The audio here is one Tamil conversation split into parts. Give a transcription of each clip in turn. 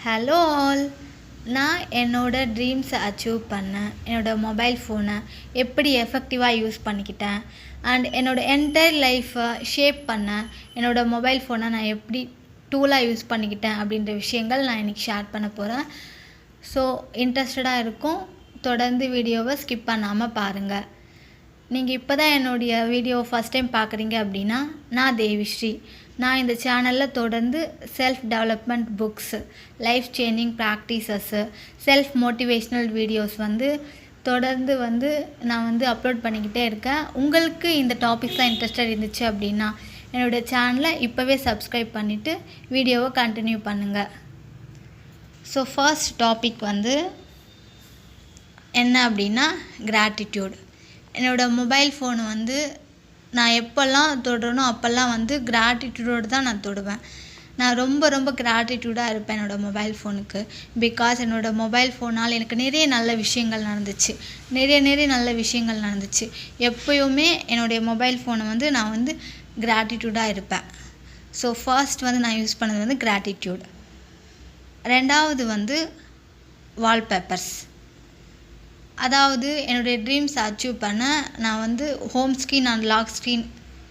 Hello all. நான் என்னோடய ட்ரீம்ஸை அச்சீவ் பண்ணேன். என்னோடய மொபைல் ஃபோனை எப்படி எஃபெக்டிவாக யூஸ் பண்ணிக்கிட்டேன் அண்ட் என்னோடய என்டையர் லைஃப்பை ஷேப் பண்ணேன். என்னோடய மொபைல் ஃபோனை நான் எப்படி டூலாக யூஸ் பண்ணிக்கிட்டேன் அப்படின்ற விஷயங்கள் நான் இன்றைக்கி ஷேர் பண்ண போகிறேன். ஸோ இன்ட்ரெஸ்டடாக இருக்கும், தொடர்ந்து வீடியோவை ஸ்கிப் பண்ணாமல் பாருங்கள். நீங்கள் இப்போ தான் என்னுடைய வீடியோவை ஃபஸ்ட் டைம் பார்க்குறீங்க அப்படின்னா நான் தேவிஸ்ரீ. நான் இந்த சேனலில் தொடர்ந்து self development books, life changing practices, self motivational videos தொடர்ந்து நான் அப்லோட் பண்ணிக்கிட்டே இருக்கேன். உங்களுக்கு இந்த டாபிக்ஸ்லாம் இன்ட்ரெஸ்டட் இருந்துச்சு அப்படின்னா என்னோடய சேனலை இப்போவே சப்ஸ்கிரைப் பண்ணிவிட்டு வீடியோவை கண்டினியூ பண்ணுங்கள். ஸோ ஃபர்ஸ்ட் டாபிக் என்ன அப்படின்னா கிராட்டிடியூட். என்னோடய மொபைல் ஃபோனு நான் எப்போல்லாம் தொடுறேனோ அப்போல்லாம் கிராட்டிடியூடோடு தான் நான் தொடுவேன். நான் ரொம்ப கிராட்டிடியூடாக இருப்பேன் என்னோடய மொபைல் ஃபோனுக்கு. பிகாஸ் என்னோடய மொபைல் ஃபோனால் எனக்கு நிறைய நல்ல விஷயங்கள் நடந்துச்சு. நிறைய நல்ல விஷயங்கள் நடந்துச்சு. எப்போயுமே என்னுடைய மொபைல் ஃபோனை நான் கிராட்டிடியூடாக இருப்பேன். ஸோ ஃபர்ஸ்ட் நான் யூஸ் பண்ணது கிராட்டிடியூட். ரெண்டாவது வால்பேப்பர்ஸ். அதாவது என்னுடைய ட்ரீம்ஸை அச்சீவ் பண்ண நான் home screen and lock screen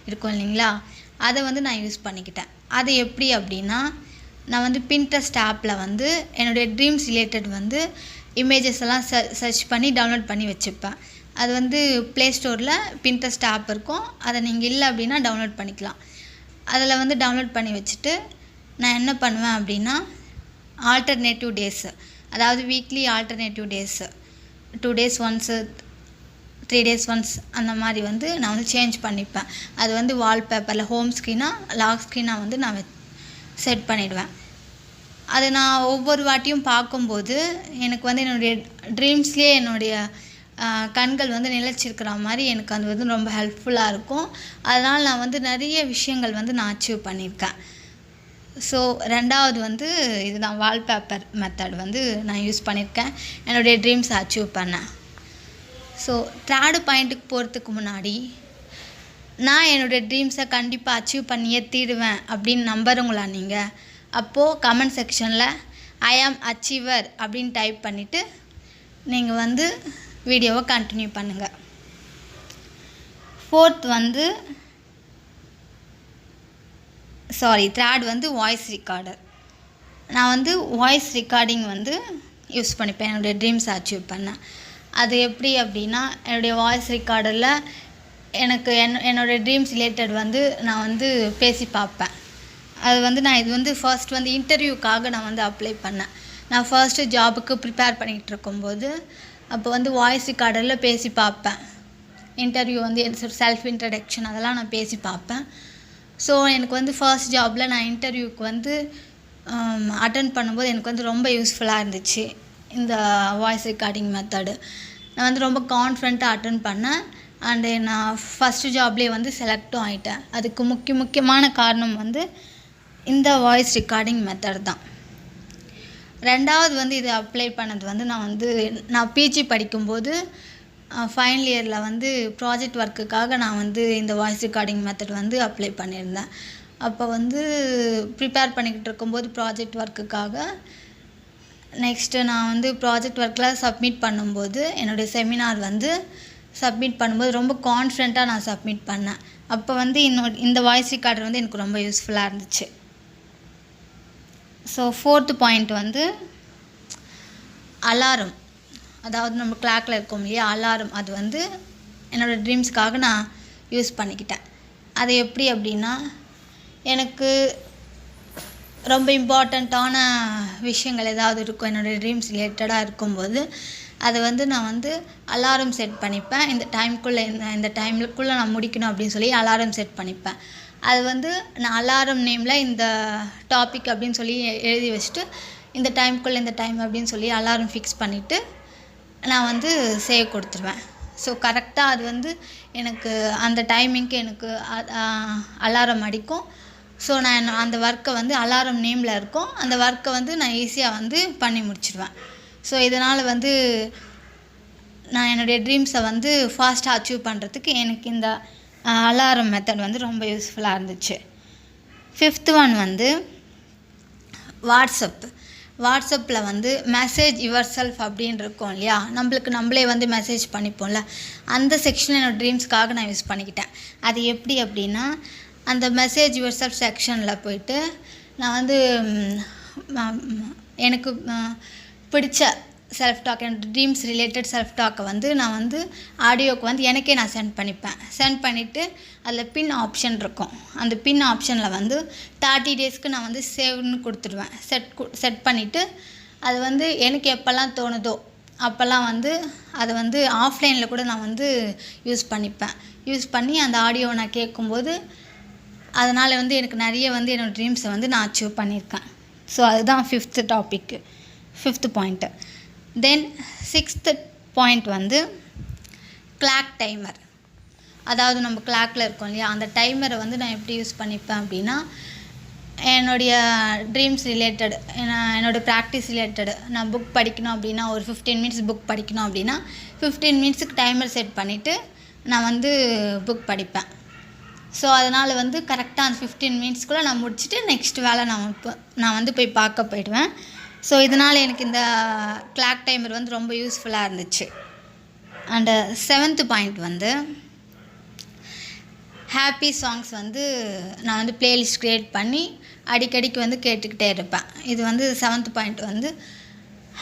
இருக்கும் இல்லைங்களா, அதை நான் யூஸ் பண்ணிக்கிட்டேன். அது எப்படி அப்படின்னா, நான் பின்ட்ரெஸ்ட் ஆப்பில் என்னுடைய ட்ரீம்ஸ் ரிலேட்டட் இமேஜஸ் எல்லாம் சர்ச் பண்ணி டவுன்லோட் பண்ணி வச்சுப்பேன். அது ப்ளே ஸ்டோரில் பின்ட்ரெஸ்ட் ஆப் இருக்கும். அதை நீங்கள் இல்லை அப்படின்னா டவுன்லோட் பண்ணிக்கலாம். அதில் டவுன்லோட் பண்ணி வச்சுட்டு நான் என்ன பண்ணுவேன் அப்படின்னா, ஆல்டர்னேட்டிவ் டேஸு, அதாவது weekly alternative days, 2 days once 3 days once அந்த மாதிரி நான் சேஞ்ச் பண்ணிப்பேன். அது வால்பேப்பரில் ஹோம் ஸ்க்ரீனாக லாக் ஸ்க்ரீனாக நான் செட் பண்ணிவிடுவேன். அது நான் ஒவ்வொரு வாட்டியும் பார்க்கும்போது எனக்கு என்னுடைய ட்ரீம்ஸ்லேயே என்னுடைய கண்கள் நிலைச்சிருக்கிற மாதிரி எனக்கு அது ரொம்ப ஹெல்ப்ஃபுல்லாக இருக்கும். அதனால் நான் நிறைய விஷயங்கள் நான் அச்சீவ் பண்ணியிருக்கேன். ஸோ ரெண்டாவது இதுதான் வால்பேப்பர் மெத்தட் நான் யூஸ் பண்ணியிருக்கேன் என்னுடைய ட்ரீம்ஸை அச்சீவ் பண்ணேன். ஸோ தேர்டு பாயிண்ட்டுக்கு போகிறதுக்கு முன்னாடி, நான் என்னுடைய ட்ரீம்ஸை கண்டிப்பாக அச்சீவ் பண்ணியே தீருவேன் அப்படின்னு நம்புறவங்களா நீங்கள்? அப்போது கமெண்ட் செக்ஷனில் ஐ ஆம் அச்சீவர் அப்படின்னு டைப் பண்ணிவிட்டு நீங்கள் வீடியோவை கண்டினியூ பண்ணுங்கள். Third voice recorder. நான் வாய்ஸ் ரெக்கார்டிங் யூஸ் பண்ணிப்பேன் என்னுடைய ட்ரீம்ஸை அச்சீவ் பண்ணேன். அது எப்படி அப்படின்னா, என்னுடைய வாய்ஸ் ரெக்கார்டரில் எனக்கு என்னோடய ட்ரீம்ஸ் ரிலேட்டட் நான் பேசி பார்ப்பேன். அது நான் இது ஃபர்ஸ்ட் இன்டர்வியூக்காக நான் அப்ளை பண்ணேன். நான் ஃபர்ஸ்ட்டு ஜாபுக்கு ப்ரிப்பேர் பண்ணிகிட்டு இருக்கும்போது அப்போ வாய்ஸ் ரெக்கார்டரில் பேசி பார்ப்பேன். இன்டர்வியூ செல்ஃப் இன்ட்ரடக்ஷன் அதெல்லாம் நான் பேசி பார்ப்பேன். ஸோ எனக்கு ஃபர்ஸ்ட் ஜாபில் நான் இன்டர்வியூக்கு அட்டன் பண்ணும்போது எனக்கு ரொம்ப யூஸ்ஃபுல்லாக இருந்துச்சு இந்த வாய்ஸ் ரெக்கார்டிங் மெத்தடு. நான் ரொம்ப கான்ஃபிடென்ட்டாக அட்டன் பண்ணேன். அண்டு நான் ஃபஸ்ட்டு ஜாப்லேயே செலக்டும் ஆகிட்டேன். அதுக்கு முக்கியமான காரணம் இந்த வாய்ஸ் ரெக்கார்டிங் மெத்தட் தான். ரெண்டாவது இது அப்ளை பண்ணது நான் பிஜி படிக்கும்போது ஃபைனல் இயரில் ப்ராஜெக்ட் ஒர்க்குக்காக நான் இந்த வாய்ஸ் ரெக்கார்டிங் மெத்தட் அப்ளை பண்ணியிருந்தேன். அப்போ ப்ரிப்பேர் பண்ணிக்கிட்டு இருக்கும்போது ப்ராஜெக்ட் ஒர்க்குக்காக நெக்ஸ்ட்டு நான் ப்ராஜெக்ட் ஒர்க்கில் சப்மிட் பண்ணும்போது என்னுடைய செமினார் சப்மிட் பண்ணும்போது ரொம்ப கான்ஃபிடென்ட்டாக நான் சப்மிட் பண்ணேன். அப்போ இந்த வாய்ஸ் ரெக்கார்டர் எனக்கு ரொம்ப யூஸ்ஃபுல்லாக இருந்துச்சு. So fourth point alarm. அதாவது நம்ம கிளாக்கில் இருக்கோம் இல்லையா, அலாரம். அது என்னோடய ட்ரீம்ஸ்க்காக நான் யூஸ் பண்ணிக்கிட்டேன். அது எப்படி அப்படின்னா, எனக்கு ரொம்ப இம்பார்ட்டண்ட்டான விஷயங்கள் ஏதாவது இருக்கும் என்னோடய ட்ரீம்ஸ் ரிலேட்டடாக இருக்கும்போது அதை நான் அலாரம் செட் பண்ணிப்பேன். இந்த டைமுக்குள்ளே இந்த டைமுக்குள்ளே நான் முடிக்கணும் அப்படின்னு சொல்லி அலாரம் செட் பண்ணிப்பேன். அது நான் அலாரம் நேமில் இந்த டாபிக் அப்படின்னு சொல்லி எழுதி வச்சுட்டு இந்த டைமுக்குள்ளே இந்த டைம் அப்படின்னு சொல்லி அலாரம் ஃபிக்ஸ் பண்ணிவிட்டு நான் சேவ் கொடுத்துருவேன். ஸோ கரெக்டாக அது எனக்கு அந்த டைமிங்க்கு எனக்கு அலாரம் அடிக்கும். ஸோ நான் அந்த ஒர்க்கை அலாரம் நேமில் இருக்கும், அந்த ஒர்க்கை நான் ஈஸியாக பண்ணி முடிச்சிடுவேன். ஸோ இதனால் நான் என்னுடைய ட்ரீம்ஸை ஃபாஸ்ட்டாக அச்சீவ் பண்ணுறதுக்கு எனக்கு இந்த அலாரம் மெத்தட் ரொம்ப யூஸ்ஃபுல்லாக இருந்துச்சு. Fifth one WhatsApp. வாட்ஸ்அப்பில் வந்து மெசேஜ் யுவர் செல்ஃப் அப்படின்னு இருக்கும் இல்லையா, நம்மளே வந்து மெசேஜ் பண்ணிப்போம்ல, அந்த செக்ஷன் என்னோடய ட்ரீம்ஸ்க்காக நான் யூஸ் பண்ணிக்கிட்டேன். அது எப்படி அப்படின்னா, அந்த மெசேஜ் யுவர் செல்ஃப் செக்ஷனில் போயிட்டு நான் வந்து எனக்கு பிடிச்ச செல்ஃப் டாக், என்னோடய ட்ரீம்ஸ் ரிலேட்டட் செல்ஃப் டாக்கை வந்து நான் வந்து ஆடியோக்கு வந்து எனக்கே நான் சென்ட் பண்ணிப்பேன். சென்ட் பண்ணிவிட்டு அதில் பின் ஆப்ஷன் இருக்கும். அந்த பின் ஆப்ஷனில் வந்து 30 டேஸ்க்கு நான் வந்து சேவ்னு கொடுத்துடுவேன். செட் பண்ணிவிட்டு அது வந்து எனக்கு எப்போல்லாம் தோணுதோ அப்போல்லாம் வந்து அதை வந்து ஆஃப்லைனில் கூட நான் வந்து யூஸ் பண்ணிப்பேன். யூஸ் பண்ணி அந்த ஆடியோவை நான் கேட்கும்போது அதனால் வந்து எனக்கு நிறைய வந்து என்னோடய ட்ரீம்ஸை வந்து நான் அச்சீவ் பண்ணியிருக்கேன். ஸோ அதுதான் 5th பாயிண்ட்டு. தென் 6th பாயிண்ட் வந்து கிளாக் டைமர். அதாவது நம்ம கிளாக்கில் இருக்கோம் இல்லையா, அந்த டைமரை வந்து நான் எப்படி யூஸ் பண்ணிப்பேன் அப்படின்னா, என்னுடைய ட்ரீம்ஸ் ரிலேட்டட், என்னோடய ப்ராக்டிஸ் ரிலேட்டட், நான் புக் படிக்கணும் அப்படின்னா ஒரு 15 மினிட்ஸ் புக் படிக்கணும் அப்படின்னா 15 மினிட்ஸுக்கு டைமர் செட் பண்ணிவிட்டு நான் வந்து புக் படிப்பேன். ஸோ அதனால் வந்து கரெக்டாக அந்த 15 மினிட்ஸ்க்குள்ளே நான் முடிச்சுட்டு நெக்ஸ்ட் வேலை நான் வந்து போய் பார்க்க போயிடுவேன். ஸோ இதனால் எனக்கு இந்த கிளாக் டைமர் வந்து ரொம்ப யூஸ்ஃபுல்லாக இருந்துச்சு. அண்டு 7th பாயிண்ட் வந்து ஹாப்பி சாங்ஸ் வந்து நான் வந்து ப்ளேலிஸ்ட் க்ரியேட் பண்ணி அடிக்கடிக்கு வந்து கேட்டுக்கிட்டே இருப்பேன். இது வந்து 7th பாயிண்ட் வந்து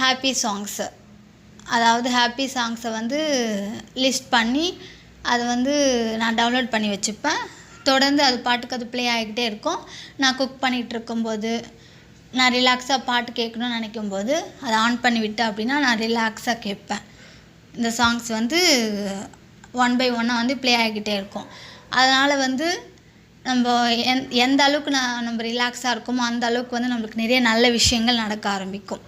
ஹாப்பி சாங்ஸு. அதாவது ஹாப்பி சாங்ஸை வந்து லிஸ்ட் பண்ணி அதை வந்து நான் டவுன்லோட் பண்ணி வச்சுப்பேன். தொடர்ந்து அது பாட்டுக்கு அது ப்ளே ஆகிக்கிட்டே இருக்கும். நான் குக் பண்ணிகிட்டு இருக்கும்போது, நான் ரிலாக்ஸாக பாட்டு கேட்கணும்னு நினைக்கும்போது அதை ஆன் பண்ணி விட்டேன் அப்படின்னா நான் ரிலாக்ஸாக கேட்பேன். இந்த சாங்ஸ் வந்து 1 by 1 வந்து ப்ளே ஆகிக்கிட்டே இருக்கும். அதனால் வந்து நம்ம எந்த அளவுக்கு நம்ம ரிலாக்ஸாக இருக்கோமோ அந்த அளவுக்கு வந்து நம்மளுக்கு நிறைய நல்ல விஷயங்கள் நடக்க ஆரம்பிக்கும்.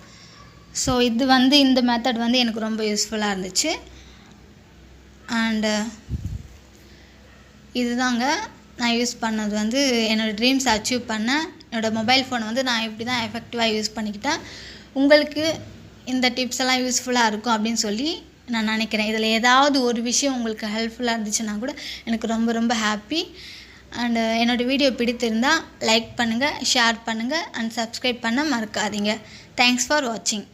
ஸோ இது வந்து இந்த மெத்தட் வந்து எனக்கு ரொம்ப யூஸ்ஃபுல்லாக இருந்துச்சு. அண்டு இதுதாங்க நான் யூஸ் பண்ணது வந்து என்னோடய ட்ரீம்ஸ் அச்சீவ் பண்ண என்னோடய மொபைல் ஃபோனை வந்து நான் இப்படி தான் எஃபெக்டிவாக யூஸ் பண்ணிக்கிட்டேன். உங்களுக்கு இந்த டிப்ஸ் எல்லாம் யூஸ்ஃபுல்லாக இருக்கும் அப்படின்னு சொல்லி நான் நினைக்கிறேன். இதில் ஏதாவது ஒரு விஷயம் உங்களுக்கு ஹெல்ப்ஃபுல்லாக இருந்துச்சுன்னா கூட எனக்கு ரொம்ப ரொம்ப ஹாப்பி. அண்டு என்னோடய வீடியோ பிடித்திருந்தால் லைக் பண்ணுங்கள், ஷேர் பண்ணுங்கள் அண்ட் சப்ஸ்கிரைப் பண்ண மறக்காதீங்க. தேங்க்ஸ் ஃபார் வாட்சிங்.